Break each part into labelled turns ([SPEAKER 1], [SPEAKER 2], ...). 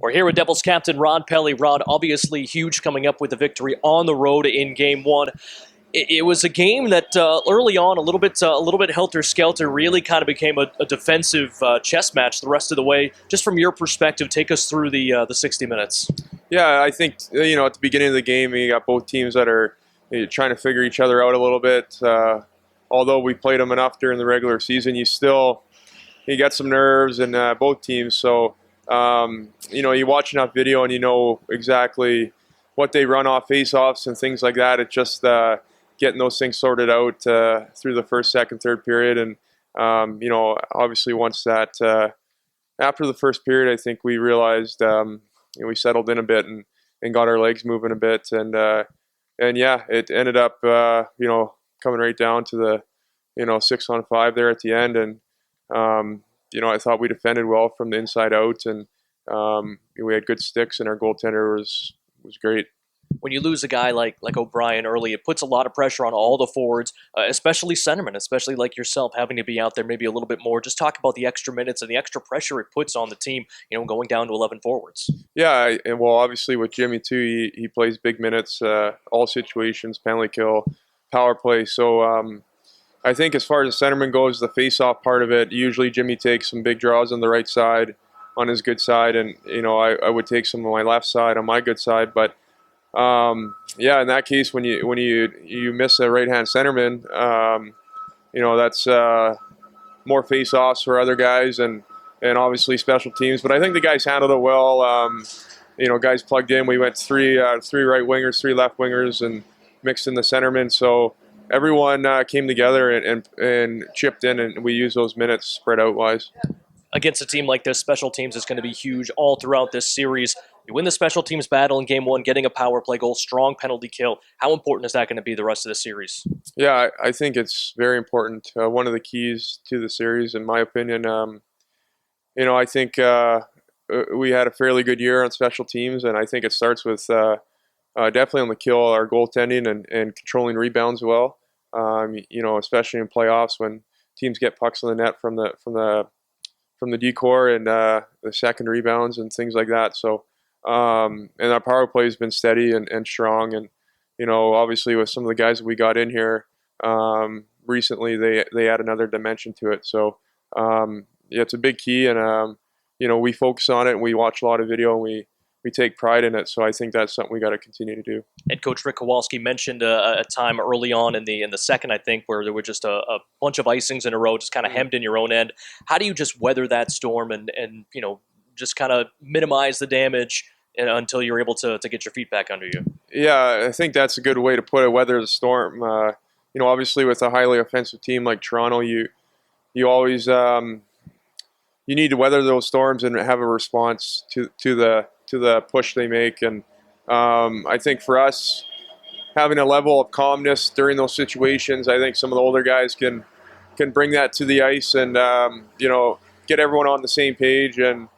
[SPEAKER 1] We're here with Devils captain Rod Pelley. Rod, obviously huge coming up with the victory on the road in Game 1. It was a game that early on a little bit helter-skelter, really kind of became a defensive chess match the rest of the way. Just from your perspective, take us through the 60 minutes.
[SPEAKER 2] Yeah, I think at the beginning of the game, you got both teams that are trying to figure each other out a little bit. Although we played them enough during the regular season, you got some nerves in both teams. So you watch enough video and you know exactly what they run off face-offs and things like that. It's just getting those things sorted out through the first, second, third period, and obviously once that after the first period, I think we realized we settled in a bit and got our legs moving a bit, and yeah, it ended up coming right down to the 6-on-5 there at the end, and I thought we defended well from the inside out, and we had good sticks, and our goaltender was great.
[SPEAKER 1] When you lose a guy like O'Brien early, it puts a lot of pressure on all the forwards, especially centermen, especially like yourself, having to be out there maybe a little bit more. Just talk about the extra minutes and the extra pressure it puts on the team, going down to 11 forwards.
[SPEAKER 2] Yeah, and well, obviously with Jimmy too, he plays big minutes, all situations, penalty kill, power play. So I think as far as the centerman goes, the face-off part of it, usually Jimmy takes some big draws on the right side, on his good side, and I would take some on my left side, on my good side, but yeah, in that case, when you miss a right-hand centerman, that's more face-offs for other guys and obviously special teams. But I think the guys handled it well. Guys plugged in. We went three right wingers, three left wingers, and mixed in the centerman. So everyone came together and chipped in, and we used those minutes spread out wise.
[SPEAKER 1] Against a team like this, special teams is going to be huge all throughout this series. You win the special teams battle in Game 1, getting a power play goal, strong penalty kill. How important is that going to be the rest of the series?
[SPEAKER 2] Yeah, I think it's very important. One of the keys to the series, in my opinion. I think we had a fairly good year on special teams, and I think it starts with definitely on the kill, our goaltending and controlling rebounds well. Especially in playoffs when teams get pucks on the net from the decor and the second rebounds and things like that. So, and our power play has been steady and strong. And, obviously with some of the guys that we got in here recently, they add another dimension to it. So, yeah, it's a big key. And, we focus on it and we watch a lot of video and we take pride in it. So I think that's something we got to continue to do.
[SPEAKER 1] Head coach Rick Kowalski mentioned a time early on in the second, I think, where there were just a bunch of icings in a row, just kind of hemmed in your own end. How do you just weather that storm and just kind of minimize the damage until you're able to get your feet back under you?
[SPEAKER 2] Yeah, I think that's a good way to put it, weather the storm. Obviously with a highly offensive team like Toronto, you always you need to weather those storms and have a response to the push they make. And I think for us, having a level of calmness during those situations, I think some of the older guys can bring that to the ice and get everyone on the same page and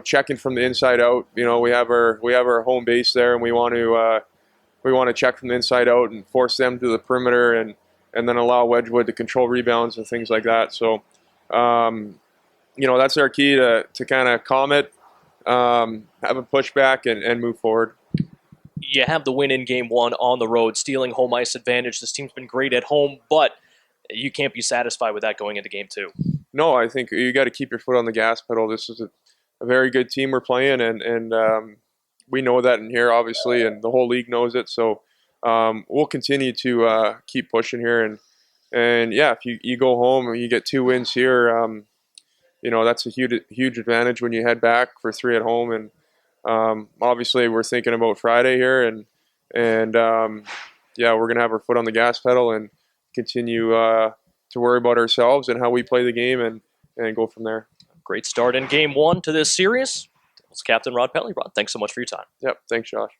[SPEAKER 2] checking from the inside out. We have our home base there, and we want to check from the inside out and force them to the perimeter and then allow Wedgwood to control rebounds and things like that. So that's our key to kind of calm it. Have a pushback and move forward.
[SPEAKER 1] You have the win in Game 1 on the road, stealing home ice advantage. This team's been great at home, but you can't be satisfied with that going into Game 2.
[SPEAKER 2] No, I think you got to keep your foot on the gas pedal. This is a very good team we're playing, and we know that in here, obviously, and the whole league knows it. So we'll continue to keep pushing here, and yeah, if you go home and you get 2 wins here, that's a huge advantage when you head back for 3 at home. And obviously we're thinking about Friday here, and yeah, we're gonna have our foot on the gas pedal and continue to worry about ourselves and how we play the game and go from there.
[SPEAKER 1] Great start in Game 1 to this series. It was Captain Rod Pelley. Rod, thanks so much for your time.
[SPEAKER 2] Yep, thanks, Josh.